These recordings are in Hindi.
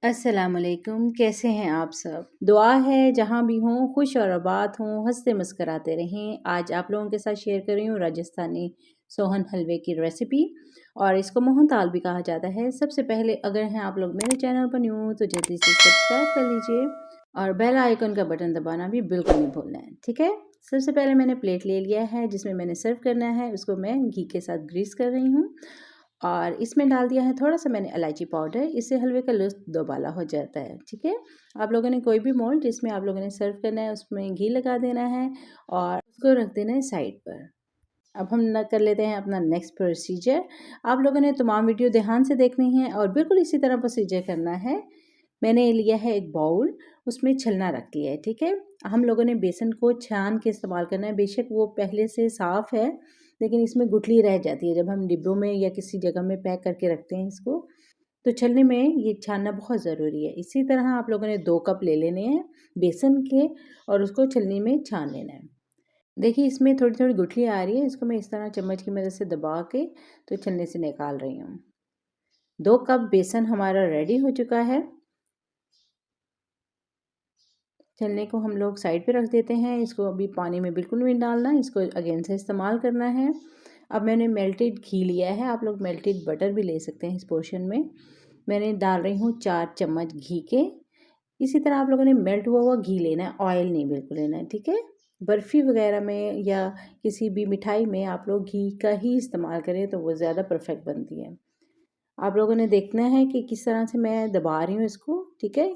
अस्सलामुअलैकुम, कैसे हैं आप सब? दुआ है जहाँ भी हों खुश और आबाद हों, हँसते मुस्कराते रहें। आज आप लोगों के साथ शेयर कर रही हूँ राजस्थानी सोहन हलवे की रेसिपी और इसको मोहन दाल भी कहा जाता है। सबसे पहले अगर हैं आप लोग मेरे चैनल पर न्यू हो तो जल्दी से सब्सक्राइब कर लीजिए और बेल आइकन का बटन दबाना भी बिल्कुल नहीं भूलना है, ठीक है? सबसे पहले मैंने प्लेट ले लिया है जिसमें मैंने सर्व करना है, उसको मैं घी के साथ ग्रीस कर रही हूँ। और इसमें डाल दिया है थोड़ा-सा मैंने इलायची पाउडर, इससे हलवे का लुत्फ़ दोबाला हो जाता है, ठीक है? आप लोगों ने कोई भी मोल्ड जिसमें आप लोगों ने सर्व करना है उसमें घी लगा देना है और उसको रख देना है साइड पर। अब हम न कर लेते हैं अपना नेक्स्ट प्रोसीजर। आप लोगों ने तमाम वीडियो ध्यान से देखनी है और बिल्कुल इसी तरह प्रोसीजर करना है। मैंने लिया है एक बाउल, उसमें छलना रख लिया है, ठीक है? हम लोगों ने बेसन को छान के इस्तेमाल करना है, बेशक वो पहले से साफ़ है, लेकिन इसमें गुठली रह जाती है जब हम डिब्बों में या किसी जगह में पैक करके रखते हैं इसको, तो छलने में ये छानना बहुत ज़रूरी है। इसी तरह आप लोगों ने 2 कप ले लेने हैं बेसन के और उसको छलनी में छान लेना है। देखिए इसमें थोड़ी-थोड़ी गुठली आ रही है, इसको मैं इस तरह चम्मच की मदद से दबा के तो छलनी से निकाल रही हूँ। 2 कप बेसन हमारा रेडी हो चुका है। छलनी को हम लोग साइड पे रख देते हैं, इसको अभी पानी में बिल्कुल नहीं डालना, इसको अगेन से इस्तेमाल करना है। अब मैंने मेल्टेड घी लिया है, आप लोग मेल्टेड बटर भी ले सकते हैं इस पोर्शन में। मैंने डाल रही हूँ 4 चम्मच घी के। इसी तरह आप लोगों ने मेल्ट हुआ हुआ घी लेना है, ऑयल नहीं बिल्कुल लेना है, ठीक है? बर्फ़ी वगैरह में या किसी भी मिठाई में आप लोग घी का ही इस्तेमाल करें तो वो ज़्यादा परफेक्ट बनती है। आप लोगों ने देखना है कि किस तरह से मैं दबा रही हूँ इसको, ठीक है?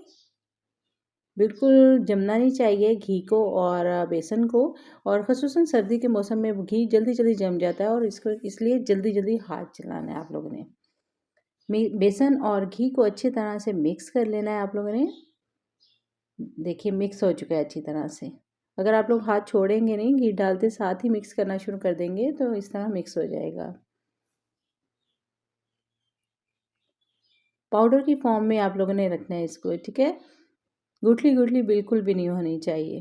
बिल्कुल जमना नहीं चाहिए घी को और बेसन को और ख़ुसूसन सर्दी के मौसम में घी जल्दी-जल्दी जम जाता है और इसको इसलिए जल्दी-जल्दी हाथ चलाना है आप लोगों ने। बेसन और घी को अच्छी तरह से मिक्स कर लेना है आप लोगों ने। देखिए मिक्स हो चुका है अच्छी तरह से। अगर आप लोग हाथ छोड़ेंगे नहीं, घी डालते साथ ही मिक्स करना शुरू कर देंगे तो इस तरह मिक्स हो जाएगा। पाउडर की फॉर्म में आप लोगों ने रखना है इसको, ठीक है? गुठली-गुठली बिल्कुल भी नहीं होनी चाहिए।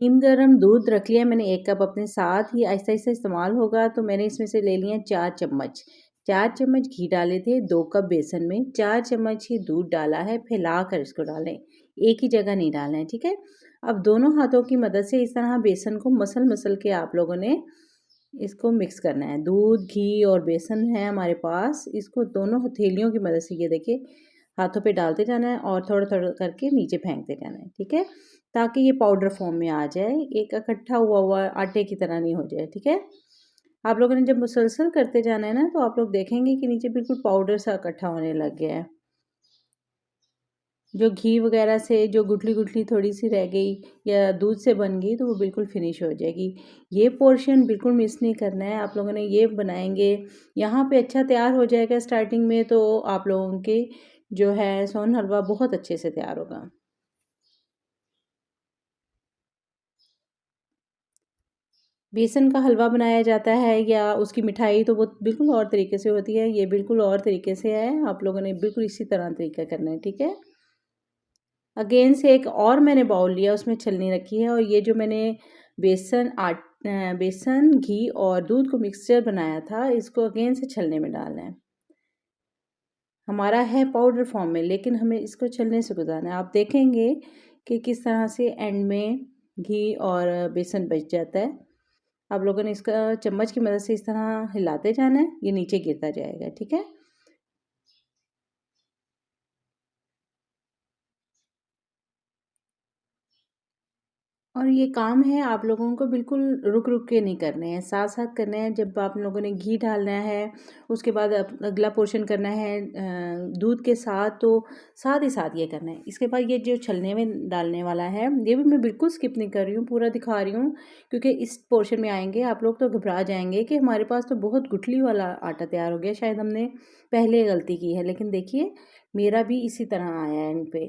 नीम गर्म दूध रख लिया मैंने 1 कप अपने साथ ही आहिस्ता-आहिस्ता इस्तेमाल होगा तो मैंने इसमें से ले लिए 4 चम्मच। 4 चम्मच घी डाले थे 2 कप बेसन में, 4 चम्मच ही दूध डाला है, फैलाकर इसको डालें। एक ही जगह नहीं डालना है, ठीक है? अब दोनों हाथों की मदद से इस तरह बेसन को मसल-मसल के आप लोगों ने इसको मिक्स करना है। दूध, घी और बेसन है हमारे पास, इसको दोनों हथेलियों की मदद से ये देखिए हाथों पे डालते जाना है और थोड़ा-थोड़ा करके नीचे फेंकते जाना है, ठीक है? ताकि ये पाउडर फॉर्म में आ जाए, एक इकट्ठा हुआ हुआ आटे की तरह नहीं हो जाए, ठीक है? आप लोगों ने जब मुसलसल करते जाना है ना, तो आप लोग देखेंगे कि नीचे बिल्कुल पाउडर सा इकट्ठा होने लग गया है। जो घी वगैरह से जो गुठली-गुठली थोड़ी-सी रह गई या दूध से बन गई, तो वो बिल्कुल फिनिश हो जाएगी। ये पोर्शन बिल्कुल मिस नहीं करना है, आप लोगों ने ये बनाएँगे, यहाँ पे अच्छा तैयार हो जाएगा स्टार्टिंग में, तो आप लोगों के जो है सोन हलवा बहुत अच्छे से तैयार होगा। बेसन का हलवा बनाया जाता है या उसकी मिठाई तो वो बिल्कुल और तरीके से होती है, ये बिल्कुल और तरीके से है, आप लोगों ने बिल्कुल इसी तरह तरीका करना है, ठीक है? अगेन से एक और मैंने बाउल लिया, उसमें छलनी रखी है और ये जो मैंने बेसन, घी और दूध को मिक्सचर बनाया था, इसको अगेन से छलने में डालना है। हमारा है पाउडर फॉर्म में, लेकिन हमें इसको छलने से गुज़ारना है। आप देखेंगे कि किस तरह से एंड में घी और बेसन बच जाता है। आप लोगों ने इसका चम्मच की मदद से इस तरह हिलाते जाना है, ये नीचे गिरता जाएगा, ठीक है? और ये काम है आप लोगों को बिल्कुल रुक-रुक के नहीं करने हैं, साथ-साथ करने हैं। जब आप लोगों ने घी डालना है, उसके बाद अगला पोर्शन करना है दूध के साथ, तो साथ ही साथ ये करना है। इसके बाद ये जो छलने में डालने वाला है, ये भी मैं बिल्कुल स्किप नहीं कर रही हूँ, पूरा दिखा रही हूँ, क्योंकि इस पोर्शन में आएँगे आप लोग तो घबरा जाएँगे कि हमारे पास तो बहुत गुठली वाला आटा तैयार हो गया, शायद हमने पहले गलती की है। लेकिन देखिए, मेरा भी इसी तरह आया है इन पे।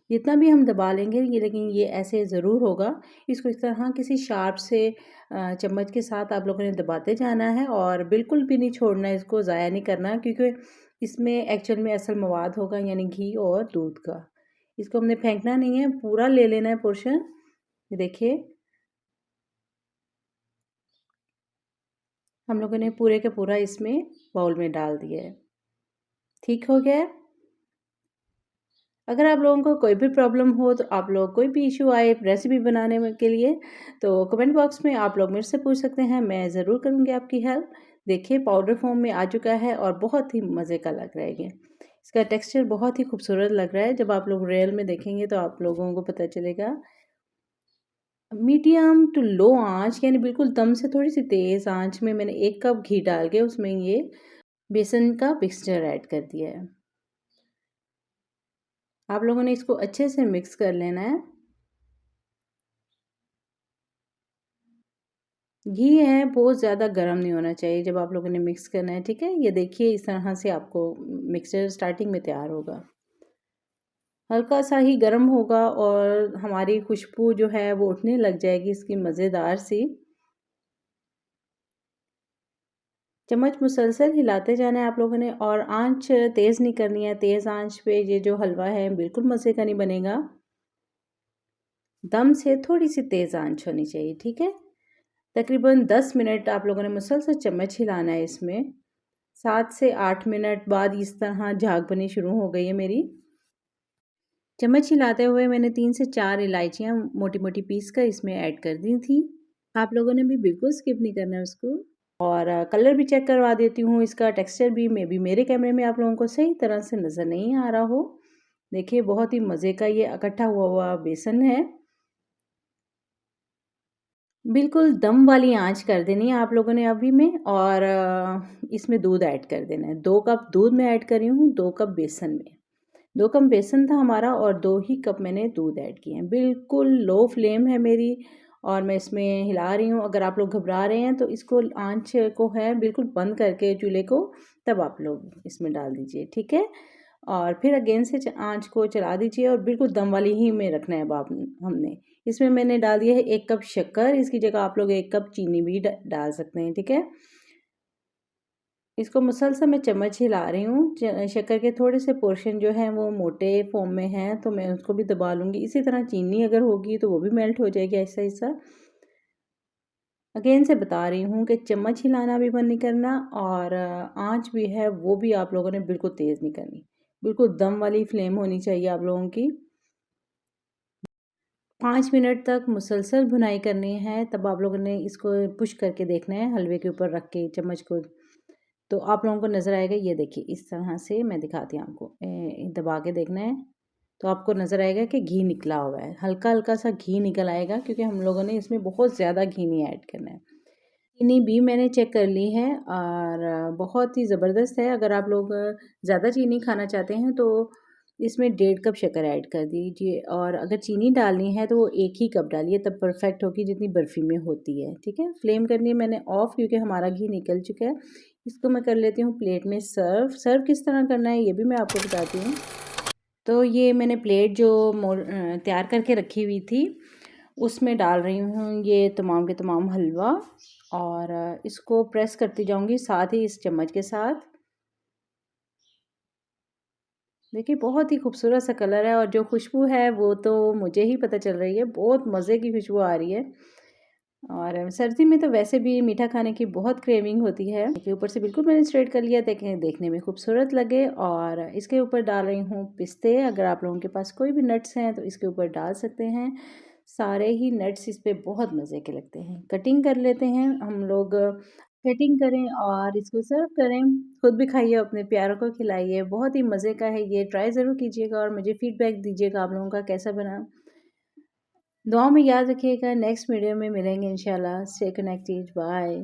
जितना भी हम दबा लेंगे ये लेकिन ये ऐसे ज़रूर होगा। इसको इस तरह किसी शार्प से चम्मच के साथ आप लोगों ने दबाते जाना है और बिल्कुल भी नहीं छोड़ना है, इसको ज़ाया नहीं करना क्योंकि इसमें एक्चुअल में असल मवाद होगा यानी घी और दूध का। इसको हमने फेंकना नहीं है, पूरा ले लेना है पोर्शन। ये देखिए, हम लोगों ने पूरे का पूरा इसमें बाउल में डाल दिया है। ठीक हो गया है? अगर आप लोगों को कोई भी प्रॉब्लम हो तो आप लोग कोई भी इशू आए रेसिपी बनाने में के लिए तो कमेंट बॉक्स में आप लोग मेरे से पूछ सकते हैं, मैं ज़रूर करूँगी आपकी हेल्प। देखिए पाउडर फॉर्म में आ चुका है और बहुत ही मज़े का लग रहा है ये। इसका टेक्सचर बहुत ही खूबसूरत लग रहा है, जब आप लोग रियल में देखेंगे तो आप लोगों को पता चलेगा। मीडियम टू लो आँच यानी बिल्कुल दम से थोड़ी-सी तेज़ आँच में मैंने 1 कप घी डाल के उसमें ये बेसन का मिक्सचर ऐड कर दिया है। आप लोगों ने इसको अच्छे से मिक्स कर लेना है। घी है बहुत ज़्यादा गर्म नहीं होना चाहिए जब आप लोगों ने मिक्स करना है, ठीक है? ये देखिए इस तरह से आपको मिक्सचर स्टार्टिंग में तैयार होगा। हल्का सा ही गर्म होगा और हमारी खुशबू जो है वो उठने लग जाएगी इसकी मज़ेदार सी। चम्मच मुसलसल हिलाते जाना है आप लोगों ने और आँच तेज़ नहीं करनी है, तेज़ आँच पे ये जो हलवा है बिल्कुल मज़े का नहीं बनेगा। दम से थोड़ी-सी तेज़ आँच होनी चाहिए, ठीक है? तकरीबन 10 मिनट आप लोगों ने मुसलसल चम्मच हिलाना है इसमें। 7 से 8 मिनट बाद इस तरह झाग बनी शुरू हो गई है मेरी। चम्मच हिलाते हुए मैंने 3 से 4 इलायचियाँ मोटी-मोटी पीस कर इसमें ऐड कर दी थी। आप लोगों ने भी बिल्कुल स्किप नहीं करना है उसको। और कलर भी चेक करवा देती हूँ, इसका टेक्सचर भी बी मेरे कैमरे में आप लोगों को सही तरह से नज़र नहीं आ रहा हो। देखिए बहुत ही मज़े का ये इकट्ठा हुआ हुआ बेसन है। बिल्कुल दम वाली आँच कर देनी है आप लोगों ने अभी में और इसमें दूध ऐड कर देना है। 2 कप दूध मैं ऐड कर रही हूँ, 2 कप बेसन में। 2 कप बेसन था हमारा और 2 ही कप मैंने दूध ऐड किए हैं। बिल्कुल लो फ्लेम है मेरी और मैं इसमें हिला रही हूँ। अगर आप लोग घबरा रहे हैं तो इसको आँच को है बिल्कुल बंद करके चूल्हे को तब आप लोग इसमें डाल दीजिए, ठीक है? और फिर अगेन से आँच को चला दीजिए और बिल्कुल दम वाली ही में रखना है अब आप हमने। इसमें मैंने डाल दिया है 1 कप शक्कर, इसकी जगह आप लोग 1 कप चीनी भी डाल सकते हैं, ठीक है? इसको मुसलसल मैं चम्मच हिला रही हूँ। शक्कर के थोड़े से पोर्शन जो हैं वो मोटे फॉर्म में हैं तो मैं उसको भी दबा लूँगी। इसी तरह चीनी अगर होगी तो वो भी मेल्ट हो जाएगी ऐसा-ऐसा। अगेन से बता रही हूँ कि चम्मच हिलाना भी बंद नहीं करना और आँच भी है वो भी आप लोगों ने बिल्कुल तेज़ नहीं करनी। बिल्कुल दम वाली फ्लेम होनी चाहिए आप लोगों की। 5 मिनट तक मुसलसल भुनाई करनी है, तब आप लोगों ने इसको पुश करके देखना है हलवे के ऊपर रख के चम्मच को। तो आप लोगों को नज़र आएगा, ये देखिए इस तरह से मैं दिखाती हूँ आपको। दबा के देखना है तो आपको नज़र आएगा कि घी निकला हुआ है। हल्का-हल्का सा घी निकल आएगा क्योंकि हम लोगों ने इसमें बहुत ज़्यादा घी नहीं ऐड करना है। चीनी भी मैंने चेक कर ली है और बहुत ही ज़बरदस्त है। अगर आप लोग ज़्यादा चीनी खाना चाहते हैं तो इसमें 1.5 कप शक्कर ऐड कर दीजिए और अगर चीनी डालनी है तो वो 1 ही कप डालिए तब परफेक्ट होगी जितनी बर्फ़ी में होती है, ठीक है? फ्लेम करनी है मैंने ऑफ़ क्योंकि हमारा घी निकल चुका है। इसको मैं कर लेती हूँ प्लेट में सर्व। सर्व किस तरह करना है ये भी मैं आपको बताती हूँ। तो ये मैंने प्लेट जो तैयार करके रखी हुई थी उसमें डाल रही हूँ ये तमाम के तमाम हलवा और इसको प्रेस करती जाऊँगी साथ ही इस चम्मच के साथ। देखिए बहुत ही खूबसूरत सा कलर है और जो खुशबू है वो तो मुझे ही पता चल रही है, बहुत मज़े की खुशबू आ रही है। और सर्दी में तो वैसे भी मीठा खाने की बहुत क्रेविंग होती है। देखिए ऊपर से बिल्कुल मैंने स्प्रेड कर लिया ताकि देखने में खूबसूरत लगे और इसके ऊपर डाल रही हूँ पिस्ते। अगर आप लोगों के पास कोई भी नट्स हैं तो इसके ऊपर डाल सकते हैं। सारे ही नट्स इस पे बहुत मज़े के लगते हैं। कटिंग कर लेते हैं हम लोग, कटिंग करें और इसको सर्व करें। खुद भी खाइए, अपने प्यारों को खिलाइए। बहुत ही मज़े का है ये, ट्राई ज़रूर कीजिएगा और मुझे फीडबैक दीजिएगा आप लोगों का कैसा बना। दुआओं में याद रखिएगा। नेक्स्ट वीडियो में मिलेंगे इंशाल्लाह। Stay connected. बाय।